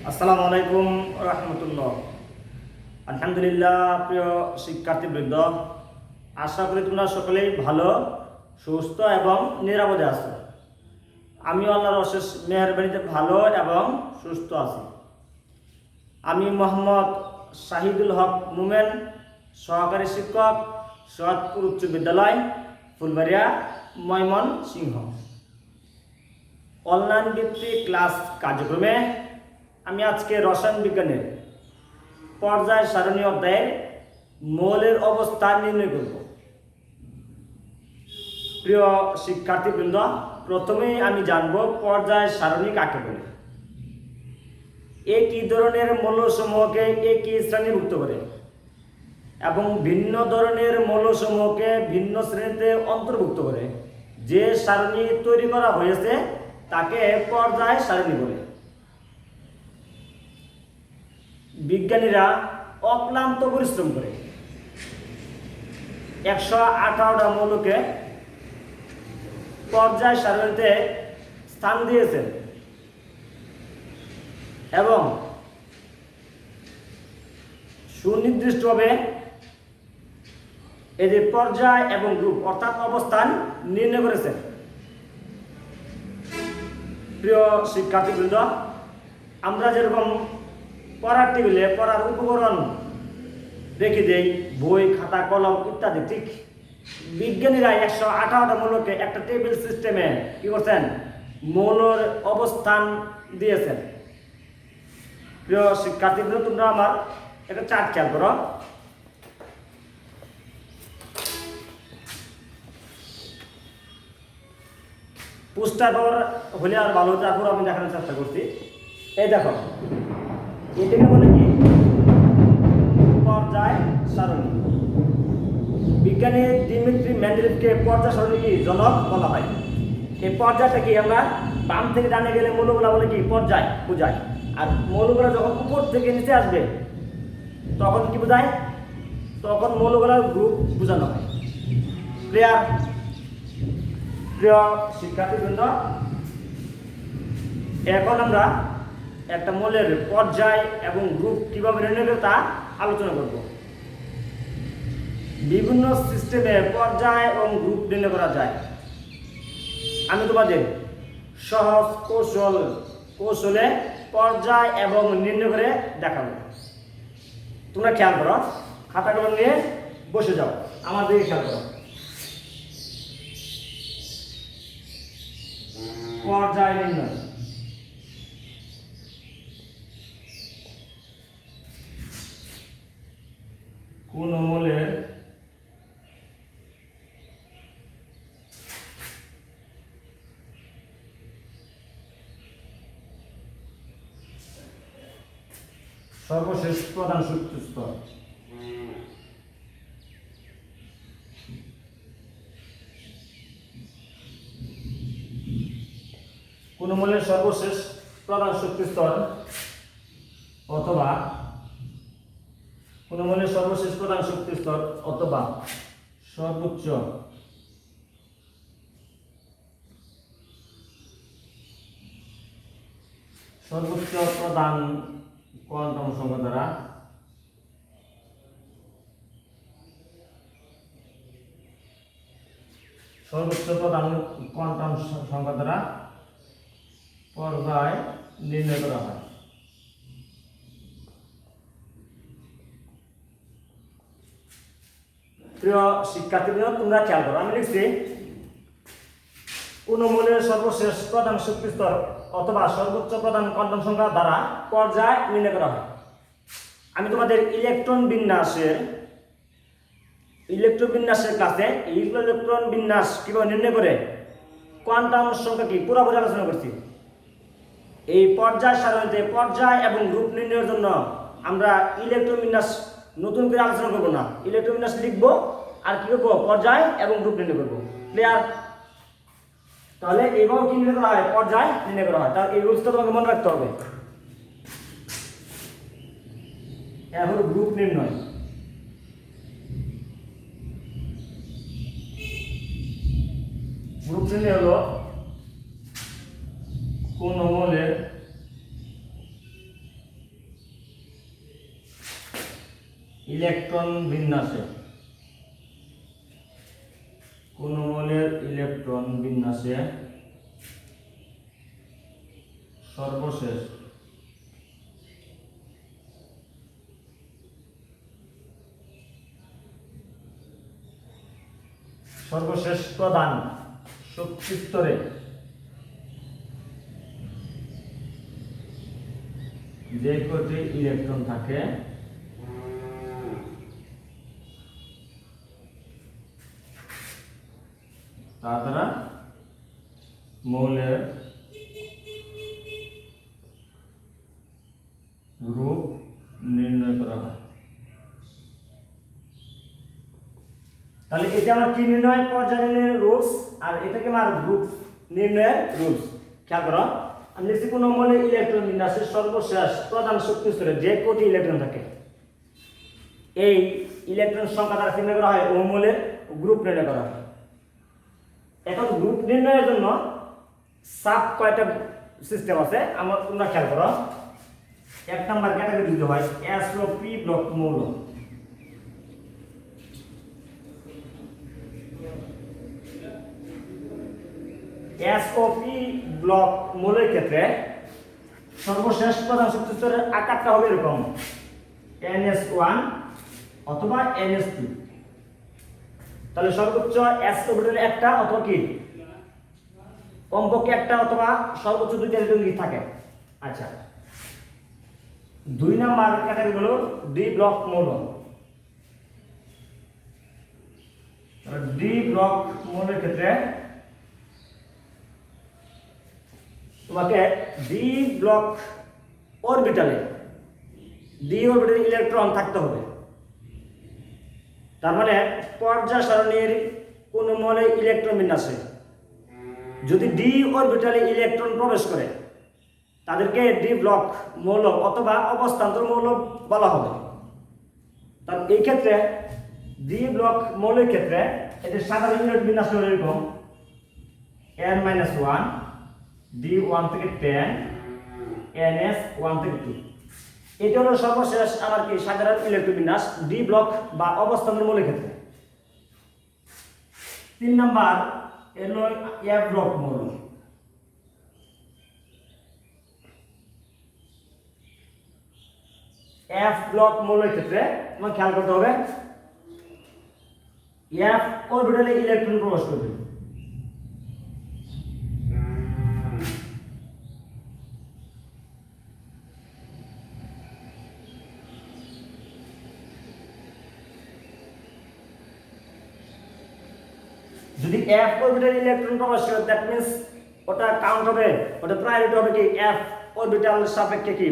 আসসালামু আলাইকুম রহমতুল্লাহ। আলহামদুলিল্লাহ। প্রিয় শিক্ষার্থীবৃন্দ, আশা করি তোমরা সকলেই ভালো, সুস্থ এবং নিরাপদে আছো। আমিও আল্লাহর অশেষ মেহেরবানিতে ভালো এবং সুস্থ আছি। আমি মোহাম্মদ শাহিদুল হক মোমেন, সহকারী শিক্ষক, সৈয়দপুর উচ্চ বিদ্যালয়, ফুলবাড়িয়া, ময়মনসিংহ। অনলাইন ভিত্তিক ক্লাস কার্যক্রমে আমি আজকে রসায়ন বিজ্ঞানের পর্যায় সারণী অধ্যায়ের মৌলের অবস্থান নির্ণয় করব। প্রিয় শিক্ষার্থীবৃন্দ, প্রথমেই আমি জানব পর্যায় সারণী কাকে বলে। একই ধরনের মৌলসমূহকে একই শ্রেণীভুক্ত করে এবং ভিন্ন ধরনের মৌলসমূহকে ভিন্ন শ্রেণীতে অন্তর্ভুক্ত করে যে সারণী তৈরি করা হয়েছে তাকে পর্যায় সারণী বলে। বিজ্ঞানীরা অক্লান্ত পরিশ্রম করে 118টা মৌলকে পর্যায় সারণীতে স্থান দিয়েছেন এবং সুনির্দিষ্টভাবে এদের পর্যায় এবং গ্রুপ অর্থাৎ অবস্থান নির্ণয় করেছেন। প্রিয় শিক্ষার্থীবৃন্দ, আমরা যেরকম পড়ার টেবিলে পড়ার উপকরণ রেখে দেই, বই, খাতা, কলম ইত্যাদি, ঠিক বিজ্ঞানীরা 118টা মৌলকে একটা টেবিল সিস্টেমে কি করছেন, মৌলের অবস্থান দিয়েছেন। প্রিয় শিক্ষার্থীবৃন্দ, তোমরা আমার একটা চার্ট খেয়াল করো। পোস্টার পাওয়ার হলে আর ভালো, তারপর আমি দেখানোর চেষ্টা করছি। এই দেখো, এটাকে বলে কি পর্যায় সারণী। বিজ্ঞানী দিমিত্রি মেন্ডেলিভকে পর্যায় সারণী কি জনক বলা হয়। এই পর্যায়টা কি, আমরা বাম থেকে ডানে গেলে মৌলগুলা বলে কি পর্যায় বোঝায়, আর মৌলগুলা যখন উপর থেকে নিচে আসবে তখন কি বোঝায়, তখন মৌলগুলার গ্রুপ বোঝানো হয়। ক্লিয়ার? প্রিয় শিক্ষার্থীবৃন্দ, এখন আমরা একটা মৌলের পর্যায় এবং গ্রুপ কিভাবে নির্ণয় করব তা আলোচনা করব। বিভিন্ন সিস্টেমে পর্যায় এবং গ্রুপ নির্ণয় করা যায়। আমি তোমাদের সহজ কৌশলে পর্যায় এবং নির্ণয় করে দেখাবো। তোমরা খেয়াল করো, খাতা কলম নিয়ে বসে যাও, আমার দিকে খেয়াল করো। পর্যায় নির্ণয়। কোন মৌলের সর্বশেষ প্রধান শক্তি স্তর। কোন মৌলের সর্বশেষ প্রধান শক্তি স্তর অথবা কোন মৌলের সর্বশেষ প্রধান শক্তি স্তর অথবা সর্বোচ্চ প্রধান কোয়ান্টাম সংখ্যা দ্বারা পর্যায় নির্ণয় করা হয়। প্রিয় শিক্ষার্থীবৃন্দ, তোমরা খেয়াল করো, আমি লিখছি কোন মৌলের সর্বশেষ প্রধান শক্তি স্তর অথবা সর্বোচ্চ প্রধান কোয়ান্টাম সংখ্যা দ্বারা পর্যায় নির্ণয় করা হয়। আমি তোমাদের ইলেকট্রন বিন্যাসের ক্লাসে ইলেকট্রন বিন্যাস কিভাবে নির্ণয় করে কোয়ান্টাম সংখ্যা কি পুরোপুরি আলোচনা করছি। এই পর্যায় সারণীতে পর্যায় এবং গ্রুপ নির্ণয়ের জন্য আমরা ইলেকট্রন বিন্যাস নতুন করে আলোচনা করবো না, ইলেকট্রন বিন্যাস লিখবো আর কি করবো, পর্যায় এবং গ্রুপ নির্ণয় করবো। ক্লিয়ার? তাহলে এইভাবে কি নির্ণয় করা হয়, পর্যায় নির্ণয় করা হয়। তাহলে এই রুলসটা তোমাকে মনে রাখতে হবে। এখন গ্রুপ নির্ণয়। গ্রুপ নির্ণয় হলো কোন মৌলের ইলেকট্রন বিন্যাসে, কোন মৌলের ইলেকট্রন বিন্যাসে সর্বশেষ প্রধান শক্তি স্তরে যে কটি ইলেকট্রন থাকে তা দ্বারা মৌলের রূপ নির্ণয় করা হয়। তাহলে এটা আমার কি নির্ণয়, পর্যায় নির্ণয়ের রুলস, আর এটাকে আমার গ্রুপ নির্ণয়ের রুলস। খেয়াল করো, আমি লিখছি কোন মৌলের ইলেকট্রন বিন্যাসের সর্বশেষ প্রধান শক্তি স্তরে যে কটি ইলেকট্রন থাকে এই ইলেকট্রন সংখ্যা দ্বারা নির্ণয় করা হয় ও মৌলের গ্রুপ নির্ণয় করা হয়। এখন গ্রুপ নির্ণয়ের জন্য সাব কয়টা সিস্টেম আছে আমরা তোমরা খেয়াল করো। এক নাম্বার ক্যাটাগরি দিতে হয় এস ও পি ব্লক মৌল। এসওপি ব্লক মৌলের ক্ষেত্রে সর্বশেষ প্রধান শক্তি স্তরের আকারটা হবে এরকম NS1 অথবা NS2। তাহলে সর্বোচ্চ s অরবিটালে একটা অথবা কি কমপক্ষে একটা অথবা সর্বোচ্চ দুইটা ইলেকট্রন থাকে। আচ্ছা, দুই নাম্বার ক্যাটাগরি হলো ডি ব্লক মৌল। ডি ব্লক মৌলের ক্ষেত্রে তোমাকে ডি ব্লক অরবিটালে ইলেকট্রন থাকতে হবে। তার মানে পর্যায় সারণীর কোন মৌলের ইলেকট্রন বিন্যাসে যদি ডি অরবিটালে ইলেকট্রন প্রবেশ করে তাদেরকে ডি ব্লক মৌল অথবা অবস্থান্তর মৌল বলা হবে। তার এই ক্ষেত্রে ডি ব্লক মৌলের ক্ষেত্রে এদের সাধারণ ইউনিট বিন্যাস হলো এরকম n-1 D 1 থেকে 10 NS 1 থেকে 2। এটা হলো সর্বশেষ আমার কি সাধারণ ইলেকট্রন বিন্যাস ডি ব্লক বা অবস্থান্তর মৌলের ক্ষেত্রে। 3 নাম্বার এলো এফ ব্লক মৌল। এফ ব্লক মৌলের ক্ষেত্রে তোমার খেয়াল করতে হবে এফ অরবিটালে ইলেকট্রন প্রবেশ করবে। যদি এফ অরবিটাল ইলেকট্রন প্রবেশ করে দ্যাট মিন্স ওটা কাউন্ট হবে, ওটা প্রায়োরিটি হবে কি এফ অরবিটাল সাপেক্ষে কি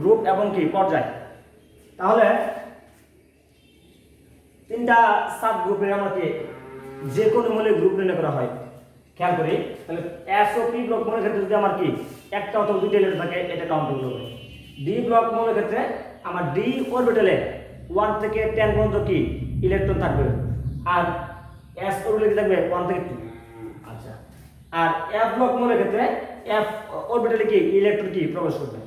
গ্রুপ এবং কি পর্যায়। তাহলে তিনটা সাব গ্রুপের আমাকে যে কোনো মৌলের গ্রুপ নির্ণয় করা হয়। খেয়াল করি, তাহলে এস ও পি ব্লক মৌলের ক্ষেত্রে যদি আমার কি একটা অথবা দুইটা ইলেকট্রন থাকে এটা কাউন্টেবল হবে। ডি ব্লক মৌলের ক্ষেত্রে আমার ডি অরবিটালে 1 থেকে 10 পর্যন্ত কি ইলেকট্রন থাকবে, আর এস অরবিটালে থাকবে 1 থেকে 2। আচ্ছা, আর এফ ব্লক মৌলের ক্ষেত্রে এফ অরবিটালে কি ইলেকট্রন কি প্রবেশ করবে।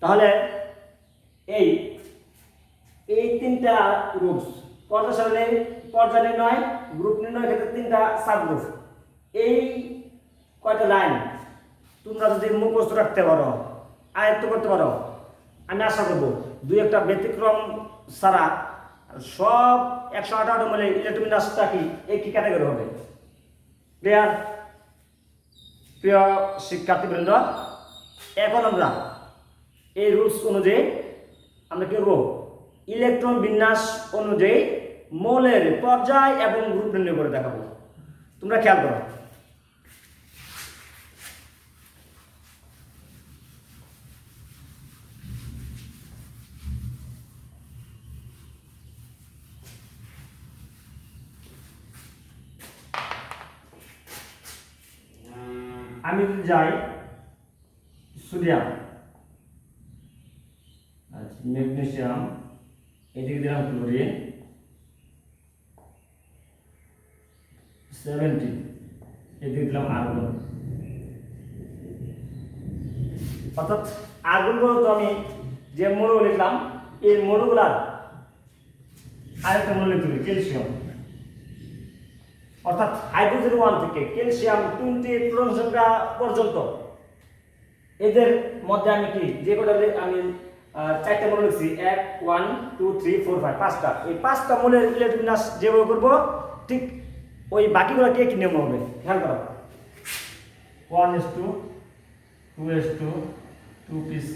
তাহলে এই তিনটা রুলস পর্যায় নির্ণয়, গ্রুপ নির্ণয়ের ক্ষেত্রে তিনটা সাব গ্রুপ। এই কয়টা লাইন তোমরা যদি মুখস্থ রাখতে পারো, আয়ত্ত করতে পারো, আমি আশা করবো দুই একটা ব্যতিক্রম ছাড়া সব 118 মৌলের ইলেকট্রন বিন্যাসটা কি একই ক্যাটাগরি হবে। ক্লিয়ার প্রিয় শিক্ষার্থীবৃন্দ? এখন আমরা এই রুলস অনুযায়ী আমরা কি করবো, ইলেকট্রন বিন্যাস অনুযায়ী মৌলের পর্যায় এবং গ্রুপ নির্ণয় করে দেখাবো। তোমরা খেয়াল করো, আমি যদি যাই সোডিয়াম, আচ্ছা ম্যাগনেসিয়াম, এদিকে দিলাম ক্লোরিন 70, এদিকে দিলাম আর্গন। অর্থাৎ আর্গন বলতে আমি যে মৌল লিখলাম এই মৌলগুলার আরেকটা মৌল লিখতে হবে ক্যালসিয়াম, অর্থাৎ হাইড্রোজেন 1 থেকে ক্যালসিয়াম 20 প্রোটন সংখ্যা পর্যন্ত এদের মধ্যে আমি কি যে কটা আমি চারটা মৌল লিখছি 1 1 2 3 4 5 পাঁচটা, এই পাঁচটা মৌলের ইলেকট্রন বিন্যাস যেভাবে করব ঠিক ওই বাকিগুলো কি কি নিয়ম হবে খেয়াল করো। 1s2 2s2 2p6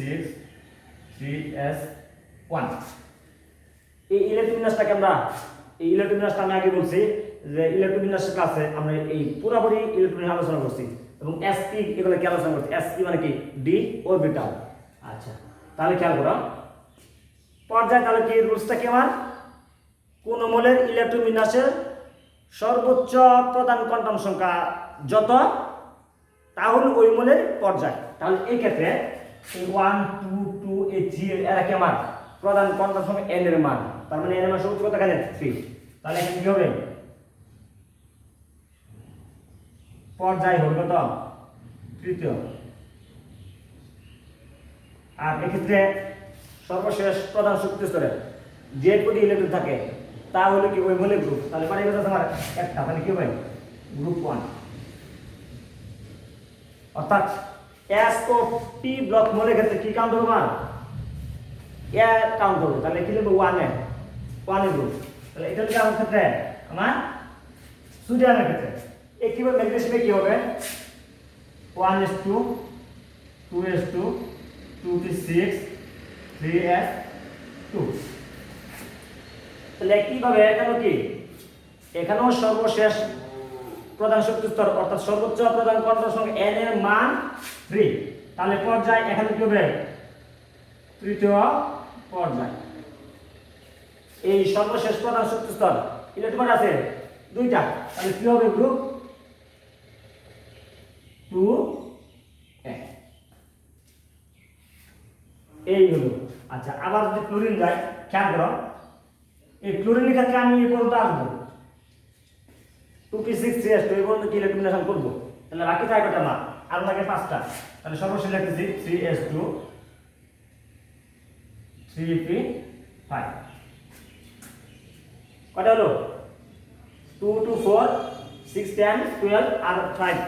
3s1 এই ইলেকট্রন বিন্যাসটাকে আমরা এই ইলেকট্রন বিন্যাসটা আমি আগে বলছি যে ইলেকট্রন বিন্যাসের ক্লাসে আমরা এই পুরোপুরি ইলেকট্রন নিয়ে আলোচনা করছি এবং sp এগুলো কি আলোচনা করছি। sp মানে কি d অরবিটাল। আচ্ছা তাহলে খেয়াল করো পর্যায়, তাহলে কি রুলসটা কি আমার কোন মৌলের ইলেকট্রন বিন্যাসের সর্বোচ্চ প্রধান কোয়ান্টাম সংখ্যা যত তাহলে ওই মৌলের পর্যায়। তাহলে এই ক্ষেত্রে এই 1 2 2 এই 3 এরা কি আমার প্রধান কোয়ান্টাম সংখ্যা n এর মান, তার মানে n এর মান সর্বোচ্চ কত এখানে 3। তাহলে এখানে কি হবে পর্যায় হবে কত তৃতীয়। আর এক্ষেত্রে সর্বশেষ প্রধান শক্তি স্তরে যে প্রতি ইলেকট্রন থাকে তা হলো কি ওই মৌলের গ্রুপ। তাহলে মানে এটা তোমার একটা মানে কি হবে গ্রুপ 1, অর্থাৎ s ও p ব্লক মৌলের ক্ষেত্রে কি কাউন্ট হবে আমার এ কাউন্ট হবে। তাহলে কি লিখব 1 এর গ্রুপ। তাহলে এটা কি আমার ক্ষেত্রে আমার সোডিয়ামের ক্ষেত্রে এই কিভাবে ম্যাগনেসিয়ামে কি হবে 1s2 2s2 2p6 3s2। তাহলে কিভাবে এখানেও কি এখানেও সর্বশেষ প্রধান শক্তি স্তর অর্থাৎ সর্বোচ্চ প্রধান কোয়ান্টাম সংখ্যা n এর মান 3। তাহলে পর্যায় এখানে কি হবে তৃতীয় পর্যায়। এই সর্বশেষ প্রধান শক্তি স্তর ইলেকট্রন আছে দুইটা, তাহলে কি হবে গ্রুপ 2 এই হলো। আচ্ছা আবার যদি ক্লোরিন যায় খেয়াল করো এই ক্লোরিনের ক্ষেত্রে আমি এই পর্যন্ত আসবো 2p6 3s2 এই পর্যন্ত কি ইলেকট্রন বিন্যাস করব। তাহলে বাকি থাকে কটা না আর লাগে 5টা। তাহলে সর্বশেষ লিখতেছি 3s2 3p5 কটা হলো 2 2 4 6 10 12 আর 5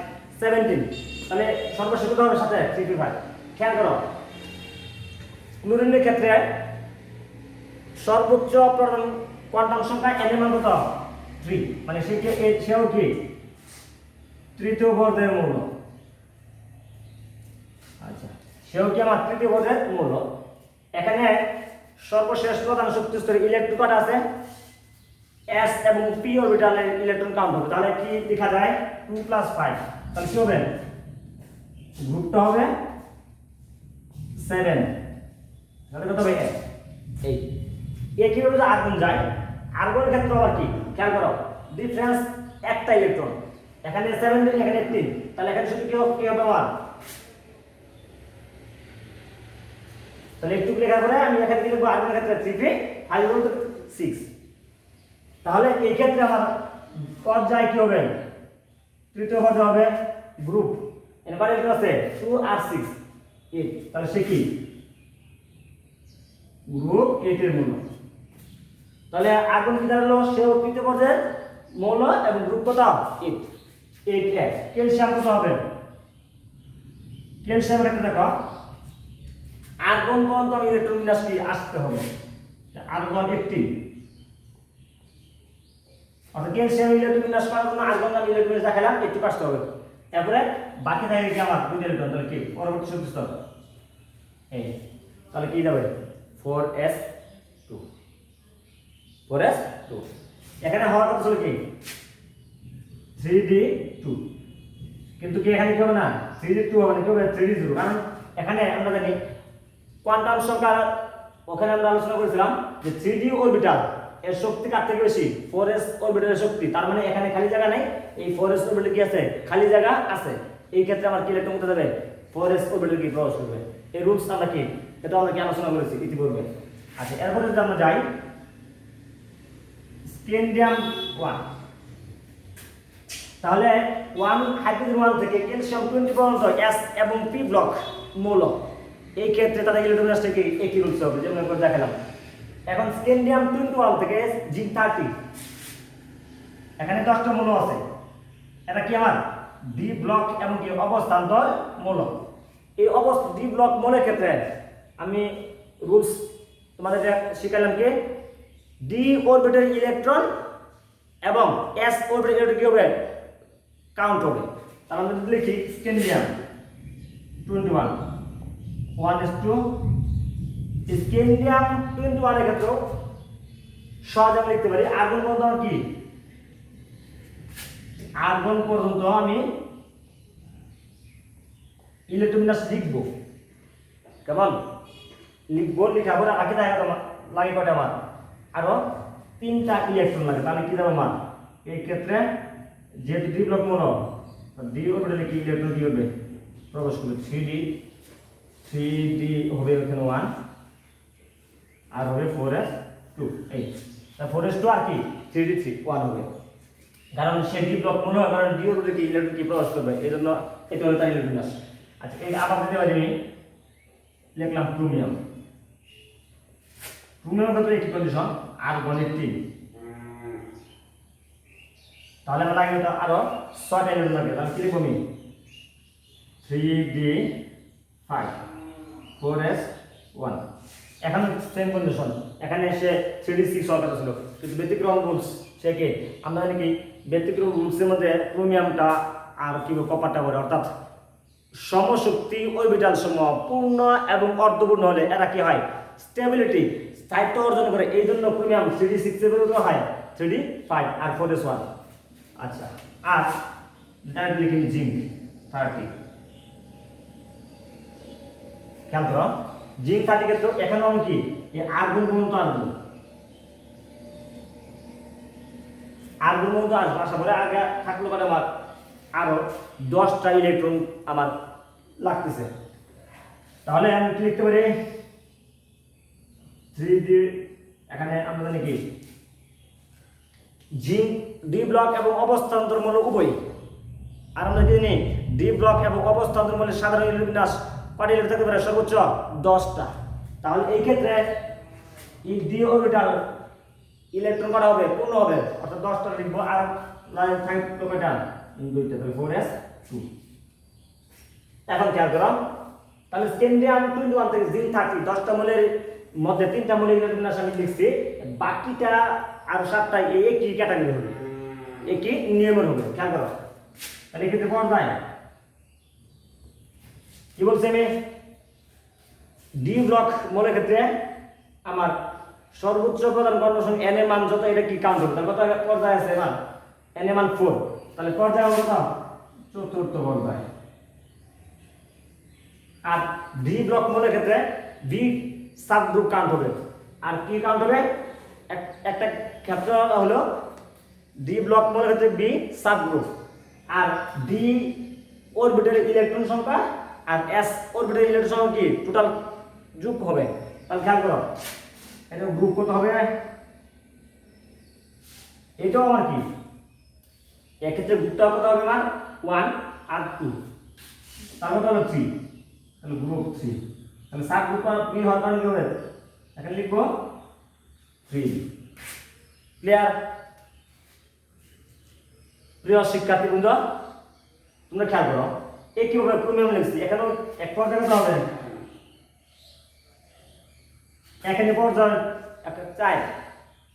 17। তাহলে সর্বশেষ কত হবে সাথে 3p5। খেয়াল করো ক্লোরিনের ক্ষেত্রে সর্বোচ্চ প্রধান কোয়ান্টাম সংখ্যা n এর মান কত 3, মানে সেও কি তৃতীয় পর্যায়ের মৌল। আচ্ছা সেও কি আমার তৃতীয় পর্যায়ের মৌল। এখানে সর্বশেষ প্রধান শক্তি স্তরে ইলেকট্রন কত আছে s এবং p অরবিটালের ইলেকট্রন কাউন্ট হবে। তাহলে কি লেখা যায় 2 + 5। তাহলে কি হবে গ্রুপটা হবে 7। তাহলে কত হবে এই কিভাবে যে আর্গন যায় আর্গনের ক্ষেত্রে আবার কি খেয়াল করো ডিফারেন্স একটা ইলেকট্রন, এখানে 17 এখানে 18। তাহলে এখানে শুধু কি হবে আমার তাহলে একটু লেখার পরে আমি এখানে কি লিখব আর্গনের ক্ষেত্রে 3p5 বলতে 6। তাহলে এই ক্ষেত্রে আমার পর্যায় কি হবে তৃতীয় পর্যায় হবে গ্রুপ এবার এটা আছে 2 আর 6 8। তাহলে সে কি গ্রুপ 8 এর মৌল। তাহলে আর্গন কি দাঁড়ালো সেও তৃতীয় পর্যায়ের মৌল এবং গ্রুপ কত 8 8 ক্যালসিয়াম কত হবে ক্যালসিয়ামের ক্ষেত্রে দেখো আর্গন পর্যন্ত আমি ইলেকট্রন বিন্যাস কি আসতে হবে আর্গন 18। অর্থাৎ ক্যালসিয়াম ইলেকট্রন বিন্যাস করার জন্য আর্গন আমি ইলেকট্রন বিন্যাস দেখালাম একটু আসতে হবে। এরপরে বাকি থাকে কি আমার দুই ইলেকট্রন। তাহলে কি পরবর্তী শক্তি স্তর এই তাহলে কি যাবে 4s2 এখানে হওয়ার কথা ছিল কি 3d2 কিন্তু কি এখানে কি হবে না 3d2 হবে না, কি হবে 3d0। কারণ এখানে আমরা জানি কোয়ান্টাম সংখ্যা ওখানে আমরা আলোচনা করেছিলাম যে 3d অরবিটাল এর শক্তি কার থেকে বেশি 4s অরবিটালের শক্তি। তার মানে এখানে খালি জায়গা নেই, এই 4s অরবিটাল কি আছে খালি জায়গা আছে। এই ক্ষেত্রে আমার কি ইলেকট্রন কোথায় যাবে 4s অরবিটাল কি প্রবেশ করবে। এই রুলস আমরা কি এটা আমরা কি আলোচনা করেছি ইতিপূর্বে। আচ্ছা এরপরে যদি আমরা যাই স্ক্যান্ডিয়াম 1 তাহলে 1 হাইড্রোজেন 1 থেকে ক্যালসিয়াম 20 পর্যন্ত s এবং p ব্লক মৌল এই ক্ষেত্রে তাদের ইলেকট্রন বিন্যাসটা কি একই রুলস হবে যেমন করে দেখালাম এখন স্ক্যান্ডিয়াম 21 থেকে জিঙ্ক 30, এখানে 10টা মৌল আছে। এটা কি আমার ডি ব্লক এবং কি অবস্থান্তর মৌল। এই ডি ব্লক মৌলের ক্ষেত্রে আমি রুলস তোমাদের শিখালাম কি ডি অরবিটাল ইলেকট্রন এবং এস অরবিটাল ইলেকট্রন কি হবে কাউন্ট হবে। তাহলে আমরা যদি লিখি স্ক্যান্ডিয়াম 21 1:2, স্ক্যান্ডিয়াম 21 এর ক্ষেত্রে সহজে আমি লিখতে পারি আর্গন পর্যন্ত কি আর্গন পর্যন্ত আমি ইলেকট্রন বিন্যাস লিখব। কেমন লিখবো লিখাবো আগে লাগে কয়টা মান আরো 3টা ইলেকট্রন লাগে। তাহলে কি দেবো মান এই ক্ষেত্রে যেহেতু ডি ব্লক মৌল ডি অরবিটালে কি ইলেকট্রন কি হবে প্রবেশ করবে 3d হবে এখানে 1 আর হবে 4s2 এই 4s2 আর কি 3d3 1 হবে, কারণ সে ডি ব্লক মৌল কারণ ডি অরবিটালে কি ইলেকট্রন কি প্রবেশ করবে এই জন্য এটা হলো তার ইলেকট্রন বিন্যাস। আচ্ছা এই আবার দিতে পারি আমি লিখলাম ক্রোমিয়াম। ক্রোমিয়ামের ক্ষেত্রে একটি কন্ডিশন আর্গনের 3, তাহলে আমরা লাগে আরো 6টা ইলেকট্রন লাগে। তাহলে কি লিখব আমি 3d5 4s1। এখন সেম কন্ডিশন এখানে সে 3d6 হওয়ার কথা ছিল কিন্তু ব্যতিক্রম রুলস সে কি আমরা জানি কি ব্যতিক্রম রুলসের মধ্যে ক্রোমিয়ামটা আর কি কপারটা করে অর্থাৎ সমশক্তি অরবিটাল সমূহ পূর্ণ এবং অর্ধপূর্ণ হলে এরা কি হয় স্টেবিলিটি স্থায়িত্ব অর্জন করে। এই জন্য ক্রোমিয়াম 3d6 এর পরিবর্তে হয় 3d5 আর 4s1। আচ্ছা আর ডাইরেক্ট লিখি জিঙ্ক 30। খেয়াল করো জিঙ্ক 30 ক্ষেত্রে এখানে আমি কি এই আর্গন পর্যন্ত আসবো আসবো আশা করে আগে থাকলো মানে আমার আরো 10টা ইলেকট্রন আমার লাগতেছে। তাহলে আমি কি লিখতে পারি 3d এখানে আমরা জানি কি জিঙ্ক ডি ব্লক এবং অবস্থান্তর মৌল উভয়। আর আমরা কি জানি ডি ব্লক এবং অবস্থান্তর মৌলের সাধারণ ইলেকট্রন বিন্যাস কয়টা ইলেকট্রন থাকতে পারে সর্বোচ্চ 10টা। তাহলে এই ক্ষেত্রে এই ডি অরবিটাল ইলেকট্রন করা হবে পূর্ণ হবে অর্থাৎ 10টা লিখবো আর লাইন থাকবে কয়টা 2টা তাহলে 4s2। এখন খেয়াল করো তাহলে স্ক্যান্ডিয়াম 21 থেকে জিঙ্ক 30 10টা মৌলের মধ্যে 3টা মৌলের ইলেকট্রন বিন্যাস আমি লিখছি, বাকিটা আর 7টা একই ক্যাটাগরি হবে একই নিয়মের হবে। খেয়াল করো তাহলে এক্ষেত্রে পর্যায় কি বলছি আমি ডি ব্লক মৌলের ক্ষেত্রে আমার সর্বোচ্চ প্রধান কর্মসংখ্যা n এর মান যত এটা কি কাউন্ট হবে তার কত পর্যায় আছে মান n এর মান 4, তাহলে পর্যায় হবে কত চতুর্থ পর্যায়। আর ডি ব্লক মৌলের ক্ষেত্রে বি সাব গ্রুপ কাউন্ট হবে আর কি কাউন্ট হবে একটা ক্ষেত্র হলো ডি ব্লক মৌলের ক্ষেত্রে বি সাব গ্রুপ আর ডি অরবিটালের ইলেকট্রন সংখ্যা আর এস অরবিটালের ইলেকট্রন সংখ্যা কি টোটাল যোগ হবে। তাহলে খেয়াল করো এটা গ্রুপ কত হবে এটাও আমার কি এক্ষেত্রে গ্রুপটা কত হবে মান 1 আর 2 তারপর হলো 3 তাহলে গ্রুপ 3 তাহলে সাব গ্রুপ বি হওয়ার কারণে কি হবে এখানে লিখবো 3। ক্লিয়ার প্রিয় শিক্ষার্থীবৃন্দ তোমরা খেয়াল করো এই কিভাবে ক্রোমিয়াম লিখছি এখানেও এক পর্যায়ে কত হবে এখানে পর্যায় একটা 4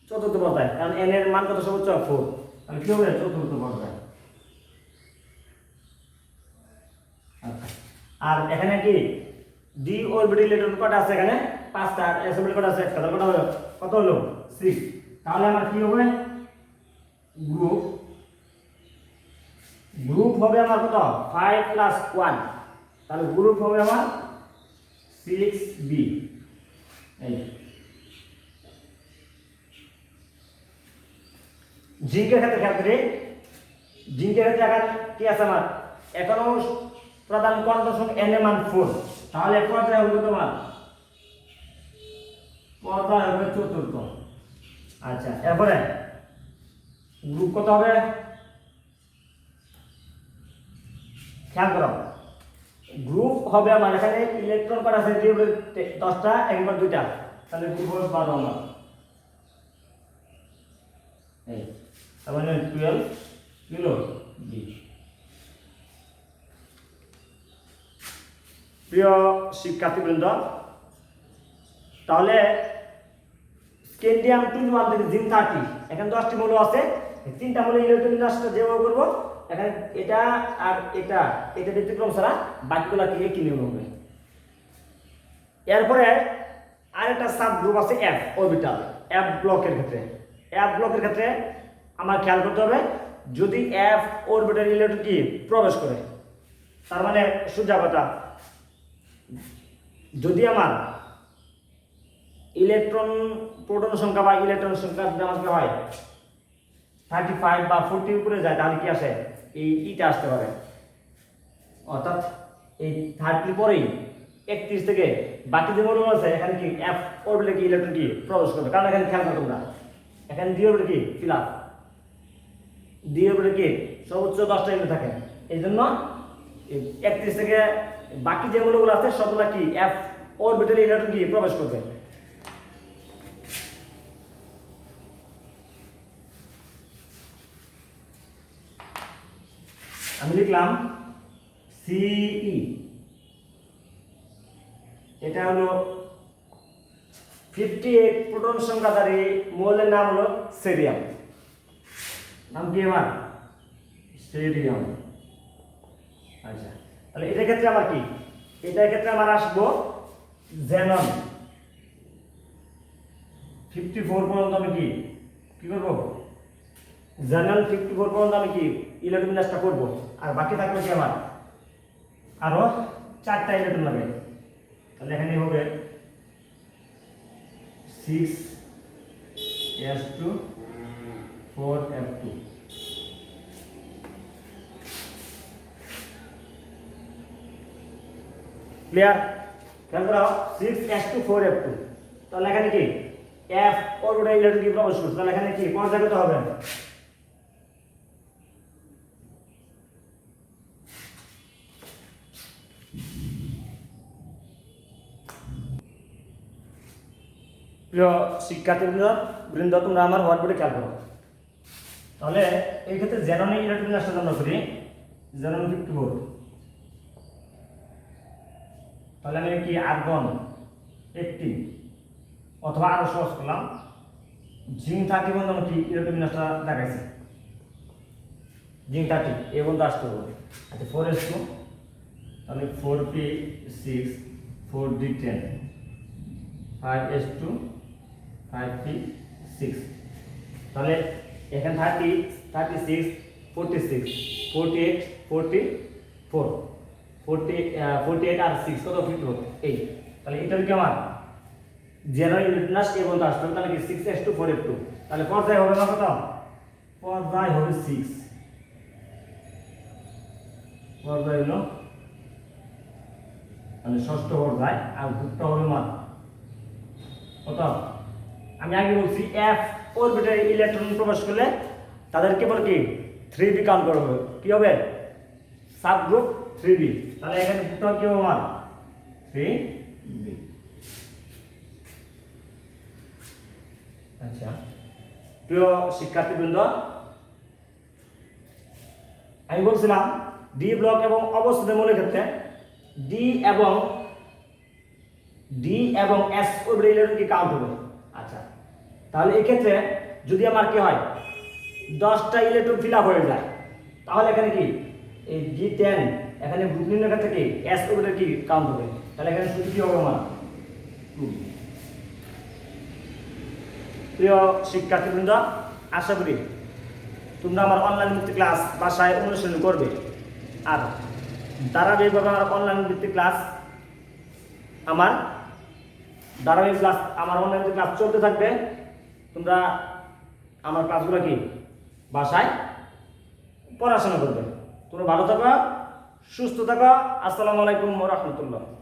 চতুর্থ পর্যায় কারণ n এর মান কত সর্বোচ্চ 4 তাহলে কি হবে চতুর্থ পর্যায়। আর এখানে কি ডি অরবিটাল ইলেকট্রন কটা আছে এখানে 5টা আর s অরবিটাল কটা আছে একটা তাহলে কত হলো 6। তাহলে আমার কি হবে গ্রুপ হবে আমার কত 5 + 1 তাহলে গ্রুপ হবে আমার 6b। এই জিঙ্কের ক্ষেত্রে জিঙ্কের ক্ষেত্রে এখন কি আছে আমার এখনো প্রধান কন্ডাকশন n এর মান 4, তাহলে পর্যায় হবে তোমার পর্যায় হবে চতুর্থ। আচ্ছা এরপরে গ্রুপ কত হবে খেয়াল করো গ্রুপ হবে আমার এখানে ইলেকট্রন করা আছে 10টা একবার 2টা তাহলে গ্রুপ হবে 12 আমার তার মানে 12 কিলো বি। প্রিয় শিক্ষার্থীবৃন্দ, তাহলে স্ক্যান্ডিয়াম 21 থেকে জিঙ্ক 30, এখানে 10টি মৌল আছে, এই তিনটা মৌলের ইলেকট্রন বিন্যাসটা যেভাবে করব, এখানে এটা আর এটা ব্যতিক্রম ছাড়া বাকিগুলো কি একই নিয়ম হবে। এরপরে আরেকটা সাব গ্রুপ আছে এফ অরবিটাল, এফ ব্লকের ক্ষেত্রে আমার খেয়াল করতে হবে, যদি এফ অরবিটাল ইলেকট্রন কি প্রবেশ করে, তার মানে সোজা কথা, যদি আমার ইলেকট্রন প্রোটন সংখ্যা বা ইলেকট্রন সংখ্যা যদি আমাকে হয় 35 বা 40 উপরে যায়, তাহলে কি আসে, এই ইটা আসতে পারে, অর্থাৎ এই 30 পরেই 31 থেকে বাকি যে মৌল আছে এখানে কি এফ অরবিটালে কি ইলেকট্রন কি প্রবেশ করবে। কারণ এখানে খেয়াল করো তোমরা, এখানে ডি অরবিটাল কি ফিল আপ, ডি অরবিটাল কি সর্বোচ্চ 10টা ইলেকট্রন থাকে, এই জন্য 31 থেকে বাকি যে মৌলগুলো আছে সবগুলা কি এফ অরবিটালে ইলেকট্রন কি প্রবেশ করবে। আমি লিখলাম সিই, এটা হলো 58 প্রোটন সংখ্যাধারী মৌলের নাম হলো সেরিয়াম। নাম কি আমার সেরিয়াম। আচ্ছা, তাহলে এটার ক্ষেত্রে আমার কি, এটার ক্ষেত্রে আমার আসবো জেনন 54 পর্যন্ত আমি কি করবো, জেনন 54 পর্যন্ত আমি কি ইলেকট্রন বিন্যাসটা করবো, আর বাকি থাকবে কি আমার আরো 4টা ইলেকট্রন লাগে। তাহলে এখানে হবে 6s2 4f2, ক্লিয়ার? খেয়াল করো 6s2 4f2, তাহলে এখানে কি f অরবিটাল ইলেকট্রন কি প্রবেশ করছে, তাহলে এখানে কি পর্যায়গত হবে, প্রিয় শিক্ষার্থীবৃন্দ, তোমরা আমার হোয়াটবোর্ডে খেয়াল করো। তাহলে এই ক্ষেত্রে জেননের ইলেকট্রন বিন্যাসটা জানা করি, জেনন 54, তাহলে আমি কি আর্গন 80 অথবা আরো সহজ করলাম, জিঙ্ক 30 বন্ধ আমি কি ইলেকট্রন বিন্যাসটা দেখাইছি, জিঙ্ক 30 এই বন্ধ আসতে হবে। আচ্ছা 4s2, তাহলে 4p6 4d10 5s2 5p6, তাহলে এখানে 30 36 46 48 44 48 আর 6 কত 58, তাহলে এটা কি আমার জেনারেল ইলেকট্রন বিন্যাস এই বন্ধ আসতে হবে, তাহলে কি 6s2 4f2, তাহলে পর্যায় হবে না কত, পর্যায় হবে 6, পর্যায় হলো তাহলে ষষ্ঠ পর্যায়, আর গ্রুপটা হবে আমার কত, আমি আগে বলছি এফ অরবিটালে ইলেকট্রন প্রবেশ করলে তাদেরকে বলে কি 3b কাউন্ট করা হবে, কি হবে সাব গ্রুপ 3b, তাহলে এখানে গ্রুপটা কি হবে আমার 3b। আচ্ছা প্রিয় শিক্ষার্থীবৃন্দ, আমি বলছিলাম ডি ব্লক এবং অবস্থিত মৌলের ক্ষেত্রে ডি এবং এস অরবিটাল ইলেকট্রন কি কাউন্ট হবে। আচ্ছা, তাহলে এই ক্ষেত্রে যদি আমার কি হয় 10টা ইলেকট্রন ফিল আপ হয়ে যায়, তাহলে এখানে কি এই G10 এখানে গ্রুপ নির্ণয়ের ক্ষেত্রে কি এস অরবিটাল কি কাউন্ট হবে, তাহলে এখানে শুধু কি হবে আমার 2। প্রিয় শিক্ষার্থীবৃন্দ, আশা করি তোমরা আমার অনলাইন ভিত্তিক ক্লাস বাসায় অনুশীলন করবে, আর ধারাবাহিকভাবে আমার অনলাইন ভিত্তিক ক্লাস আমার অনলাইন ক্লাস চলতে থাকবে। তোমরা আমার ক্লাসগুলো কি বাসায় পড়াশোনা করবে। তোমরা ভালো থাকো, সুস্থ থাকো। আসসালামু আলাইকুম ওয়া রাহমাতুল্লাহ।